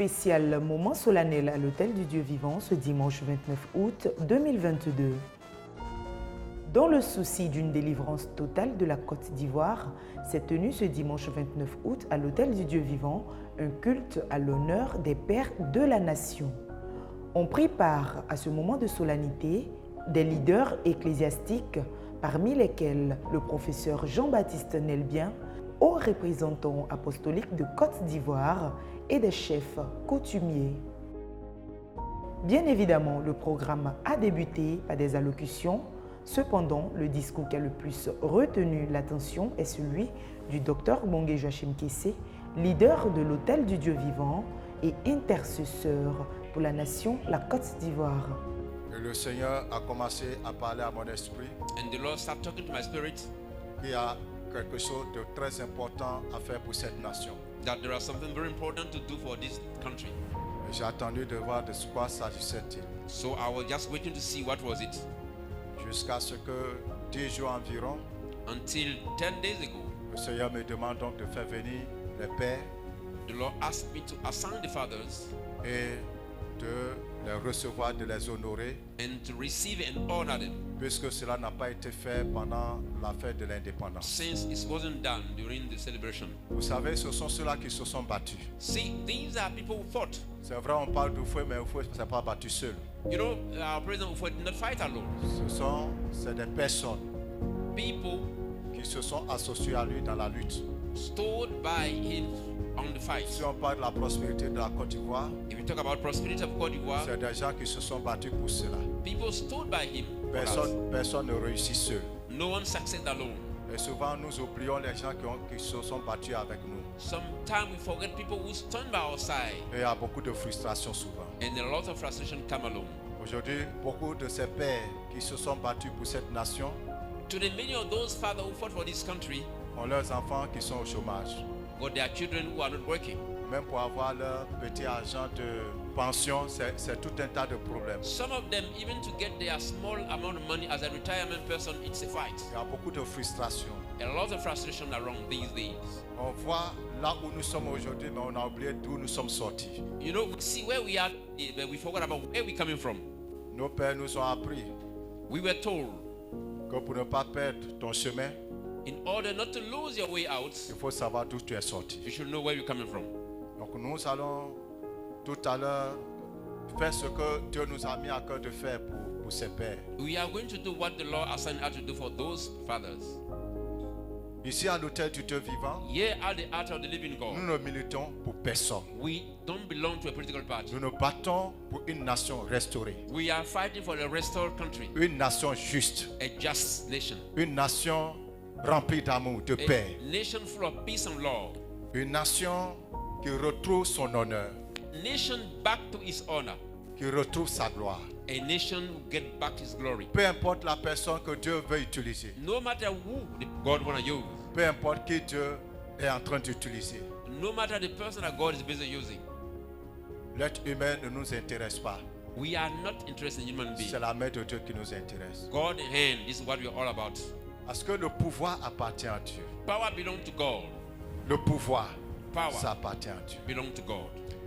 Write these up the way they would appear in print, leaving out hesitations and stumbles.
spécial moment solennel à l'Hôtel du Dieu vivant ce dimanche 29 août 2022. Dans le souci d'une délivrance totale de la Côte d'Ivoire, s'est tenu ce dimanche 29 août à l'Hôtel du Dieu vivant un culte à l'honneur des pères de la nation. On prit part à ce moment de solennité des leaders ecclésiastiques, parmi lesquels le professeur Jean-Baptiste Nelbien, haut représentant apostolique de Côte d'Ivoire, et des chefs coutumiers. Bien évidemment, le programme a débuté par des allocutions. Cependant, le discours qui a le plus retenu l'attention est celui du docteur Bongué Joachim Kessé, leader de l'Hôtel du Dieu vivant et intercesseur pour la nation, la Côte d'Ivoire. Et le Seigneur a commencé à parler à mon esprit. And the Lord started talking to my spirit Il y a quelque chose de très important à faire pour cette nation. that there is something very important to do for this country. Et j'ai attendu de voir de quoi s'agissait-il. So I was just waiting to see what was it Jusqu'à ce que 10 jours environ, until 10 days ago, le Seigneur me demande donc de faire venir les pères the Lord asked me to assign the fathers et de les recevoir, de les honorer, and to receive and honor them, puisque cela n'a pas été fait pendant la fête de l'indépendance. since it wasn't done during the celebration. Vous savez, ce sont ceux-là qui se sont battus. See, these are people who fought. C'est vrai, on parle d'Oufoué, mais Oufoué ne s'est pas battu seul. You know, our president Ufo did not fight alone. C'est des personnes People qui se sont associées à lui dans la lutte. stood by him on the fight. Si on parle de la prospérité de la Côte d'Ivoire, If you talk about prosperity of Cote d'Ivoire, c'est des gens qui se sont battus pour cela. people stood by him. for us. Personne ne réussit seul. No one succeeded alone. Et souvent, nous oublions les gens qui se sont battus avec nous. Sometimes we forget people who stand by our side, Et il y a beaucoup de frustration souvent. and a lot of frustration come along. Aujourd'hui, beaucoup de ces pères qui se sont battus pour cette nation Today, many of those fathers who fought for this country ont leurs enfants qui sont au chômage. got their children who are not working. Même pour avoir leur petit argent de pension, c'est tout un tas de problèmes. Some of them, even to get their small amount of money as a retirement person, it's a fight. Il y a beaucoup de frustration. A lot of frustration around these days. On voit là où nous sommes aujourd'hui, mais on a oublié d'où nous sommes sortis. You know, we see where we are, but we forgot about where we're coming from. Nos pères nous ont appris We were told, que pour ne pas perdre ton chemin, in order not to lose your way out, il faut savoir d'où tu es sorti. you should know where you're coming from. Donc nous allons tout à l'heure faire ce que Dieu nous a mis à cœur de faire pour ces pères. We are going to do what the Lord assigned us to do for those fathers. Ici à l'Hôtel du Dieu vivant, Here at the altar of the living nous God, ne militons pour personne. we don't belong to a political party. Nous nous battons pour une nation restaurée, We are fighting for a restored country, une nation juste, a just nation, une nation remplie d'amour, de paix, a nation full of peace and love, une nation qui retrouve son honneur, a nation back to its honor, qui retrouve sa gloire. a nation who get back his glory. Peu importe la personne que Dieu veut utiliser, No matter who God want to use, peu importe qui Dieu est en train d'utiliser, no matter the person that God is busy using, l'être humain ne nous intéresse pas. we are not interested in human beings. C'est la main de Dieu qui nous intéresse. God in hand, this is what we are all about. Parce que le pouvoir appartient à Dieu. Power belongs to God. Le pouvoir, Power ça appartient à Dieu. belongs to God.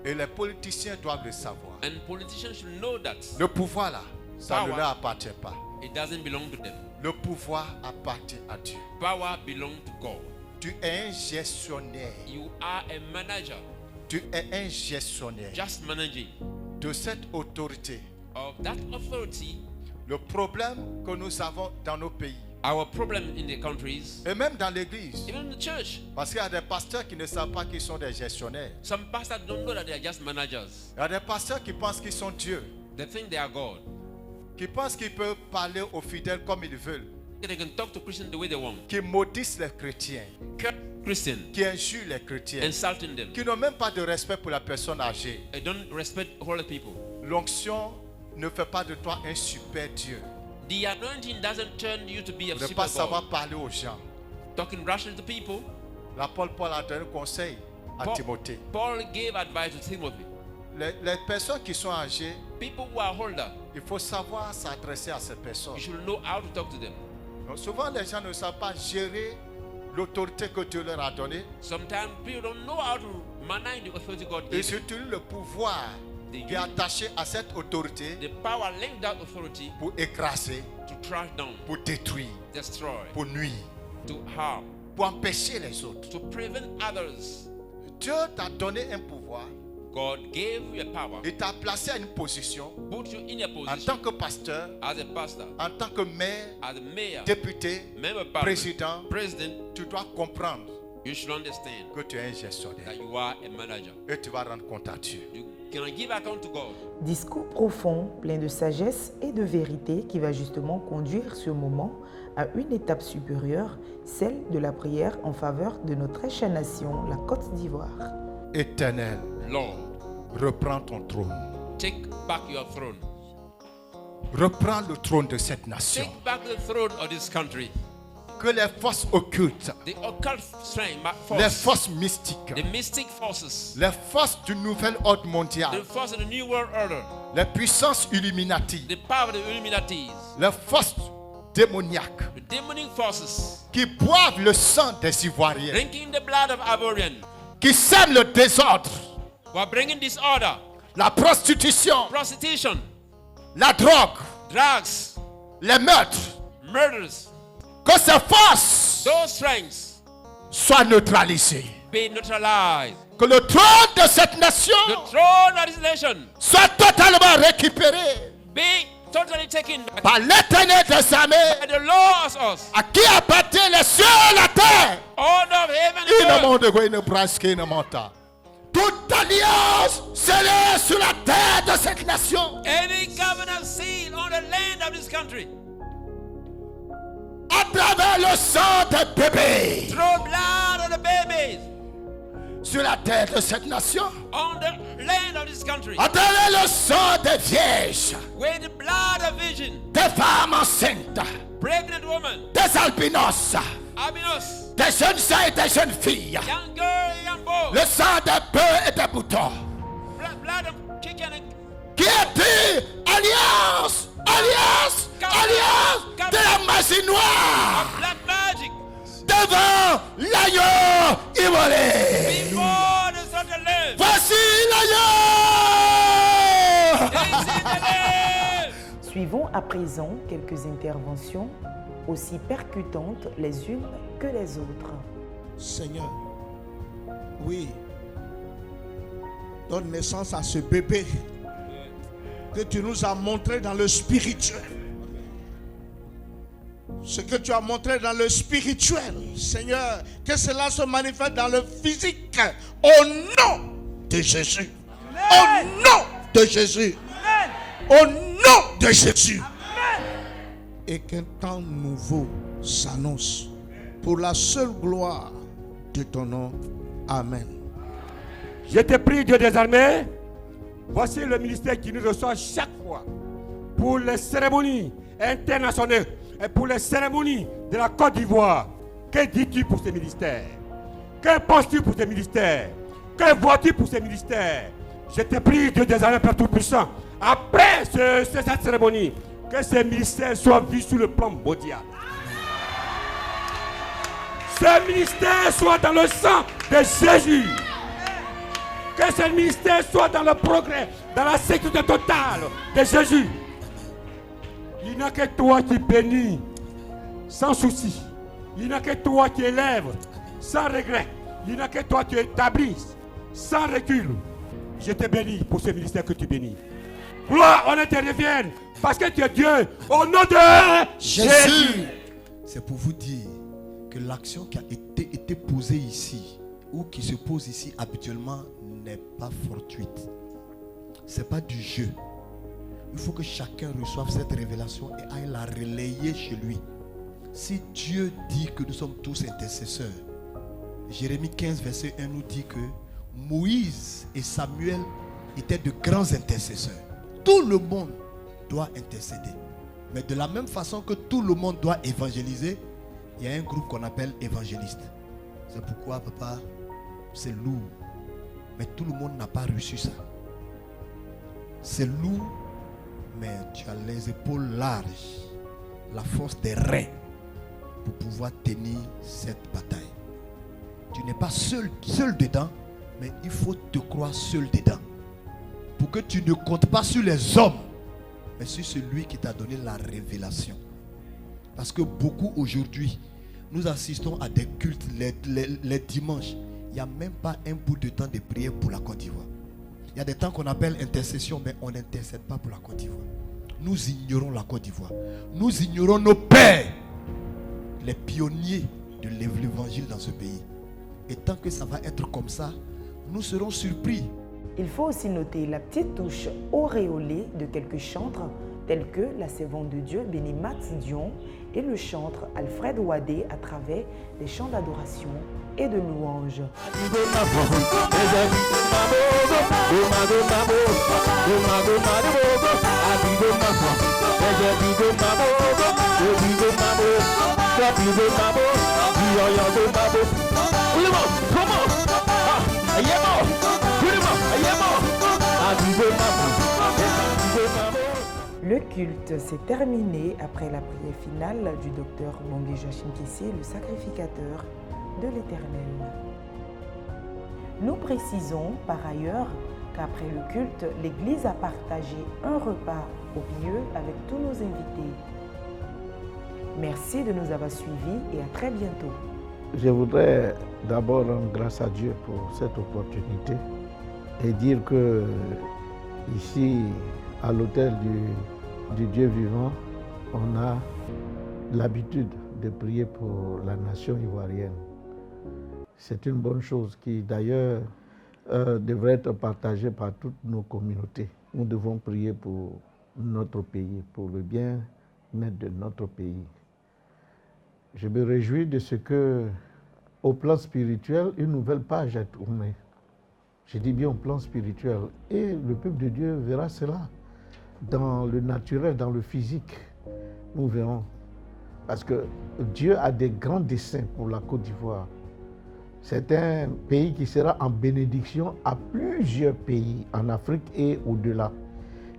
Et les politiciens doivent le savoir. And politicians should know that Le pouvoir là, ça ne Power. leur appartient pas. it doesn't belong to them. Le pouvoir appartient à Dieu. Power belongs to God. Tu es un gestionnaire. You are a manager, Tu es un gestionnaire just managing de cette autorité. of that authority. Le problème que nous avons dans nos pays, Our problem in the countries, et même dans l'église, even in the church, parce qu'il y a des pasteurs qui ne savent pas qu'ils sont des gestionnaires. some pastors don't know that they are just managers. Il y a des pasteurs qui pensent qu'ils sont Dieu, They think they are God. qui pensent qu'ils peuvent parler aux fidèles comme ils veulent, They can talk to Christians the way they want. qui maudissent les chrétiens, Curse Christians, qui injurent les chrétiens, insulting them. qui n'ont même pas de respect pour la personne âgée. They don't respect holy people. L'onction ne fait pas de toi un super Dieu. The anointing doesn't turn you to be a De ne super pas savoir God. parler aux gens. Talking rashly to people. L'apôtre Paul a donné un conseil à Paul, Timothée. Paul gave advice to Timothy. Les personnes qui sont âgées, People who are older, il faut savoir s'adresser à ces personnes. you should know how to talk to them. Donc souvent, les gens ne savent pas gérer l'autorité que Dieu leur a donnée. Sometimes people don't know how to malign the authority God Et gave. surtout le pouvoir They qui est attaché à cette autorité The power linked that authority pour écraser, to trash down, pour détruire, destroy, pour nuire, to harm, pour empêcher les autres. to prevent others. Dieu t'a donné un pouvoir. God gave you a power, Il t'a placé à une position put you in a en position tant que pasteur, as a pastor, en tant que maire, as a mayor, député, member of parliament, président. president. Tu dois comprendre You should understand que tu es un gestionnaire that you are a manager. et tu vas rendre compte à Dieu. You can give account to God. Discours profond, plein de sagesse et de vérité qui va justement conduire ce moment à une étape supérieure, celle de la prière en faveur de notre très chère nation, la Côte d'Ivoire. Éternel, Lord, reprends ton trône. take back your throne. Reprends le trône de cette nation. Take back the throne of this country. Que les forces occultes, The occult strength, les force, forces mystiques, the mystic forces, les forces du nouvel ordre the mondial, force of the New World Order, les puissances Illuminati, the power of the Illuminatis, les forces démoniaques the demonic forces, qui boivent le sang des Ivoiriens, drinking the blood of Ivorian, qui sèment le désordre, who are bringing disorder, la prostitution, prostitution, la drogue, drugs, les meurtres, murders. que ces forces Those strengths soient neutralisées. be neutralized. Que le trône de cette nation The throne of this nation soit totalement récupéré be totally taken back par l'Éternel des armées, by the Lord of us. à qui appartient les cieux et la terre. All of heaven Il ne and earth. monte quoi, il ne brasse qu'il ne monte. Toute alliance scellée sur la terre de cette nation, Any covenant seal on the land of this country, à travers le sang des bébés, through blood of the babies sur la terre de cette nation, on the land of this country, à travers le sang des vierges, with the blood of virgin, des femmes enceintes, pregnant woman, des albinos, albinos, des jeunes filles et des jeunes filles, young girl, young boy, le sang des bœufs et des moutons, blood of chicken and qui a dit alliance, alliance, alliance de la magie noire black magic devant l'agneau immolé. before the son of the land. Voici l'agneau. This is the land. Suivons à présent quelques interventions aussi percutantes les unes que les autres. Seigneur, oui, donne naissance à ce bébé que tu nous as montré dans le spirituel. Ce que tu as montré dans le spirituel, Seigneur, que cela se manifeste dans le physique. Au nom de Jésus. Au nom de Jésus. Au nom de Jésus. Et qu'un temps nouveau s'annonce pour la seule gloire de ton nom. Amen. Je te prie, Dieu des armées, voici le ministère qui nous reçoit chaque fois pour les cérémonies internationales et pour les cérémonies de la Côte d'Ivoire. Que dis-tu pour ces ministères? Que penses-tu pour ces ministères? Que vois-tu pour ces ministères? Je te prie, Dieu des armées, Père Tout-Puissant, après cette cérémonie, que ces ministères soient vus sur le plan mondial. Ce ministère soit dans le sang de Jésus. Que ce ministère soit dans le progrès, dans la sécurité totale de Jésus. Il n'y a que toi qui bénis sans souci. Il n'y a que toi qui élèves sans regret. Il n'y a que toi qui établis sans recul. Je te bénis pour ce ministère que tu bénis. Gloire, honneur te revienne parce que tu es Dieu au nom de Jésus. C'est pour vous dire que l'action qui a été posée ici ou qui se pose ici habituellement n'est pas fortuite. Ce n'est pas du jeu. Il faut que chacun reçoive cette révélation et aille la relayer chez lui. Si Dieu dit que nous sommes tous intercesseurs, Jérémie 15 verset 1 nous dit que Moïse et Samuel étaient de grands intercesseurs. Tout le monde doit intercéder. Mais de la même façon que tout le monde doit évangéliser, il y a un groupe qu'on appelle évangéliste. C'est pourquoi, papa, c'est lourd. Mais tout le monde n'a pas reçu ça. C'est lourd, mais tu as les épaules larges, la force des reins pour pouvoir tenir cette bataille. Tu n'es pas seul dedans, Mais il faut te croire seul dedans. Pour que tu ne comptes pas sur les hommes, mais sur celui qui t'a donné la révélation. Parce que beaucoup aujourd'hui, nous assistons à des cultes les dimanches. Il n'y a même pas un bout de temps de prière pour la Côte d'Ivoire. Il y a des temps qu'on appelle intercession, mais on n'intercède pas pour la Côte d'Ivoire. Nous ignorons la Côte d'Ivoire. Nous ignorons nos pères, les pionniers de l'évangile dans ce pays. Et tant que ça va être comme ça, nous serons surpris. Il faut aussi noter la petite touche auréolée de quelques chantres tels que la servante de Dieu Béni Max Dion et le chantre Alfred Wadé à travers des chants d'adoration et de louange. Le culte s'est terminé après la prière finale du docteur Bongeja Chinkessi, le sacrificateur de l'Éternel. Nous précisons par ailleurs qu'après le culte, l'Église a partagé un repas au milieu avec tous nos invités. Merci de nous avoir suivis et à très bientôt. Je voudrais d'abord rendre grâce à Dieu pour cette opportunité et dire que ici, à l'autel du Dieu vivant, on a l'habitude de prier pour la nation ivoirienne. C'est une bonne chose qui d'ailleurs devrait être partagée par toutes nos communautés. Nous devons prier pour notre pays, pour le bien-être de notre pays. Je me réjouis de ce que, au plan spirituel, une nouvelle page est tournée. Je dis bien au plan spirituel. Et le peuple de Dieu verra cela. Dans le naturel, dans le physique, nous verrons. Parce que Dieu a des grands desseins pour la Côte d'Ivoire. C'est un pays qui sera en bénédiction à plusieurs pays en Afrique et au-delà.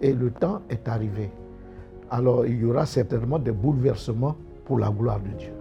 Et le temps est arrivé. Alors il y aura certainement des bouleversements pour la gloire de Dieu.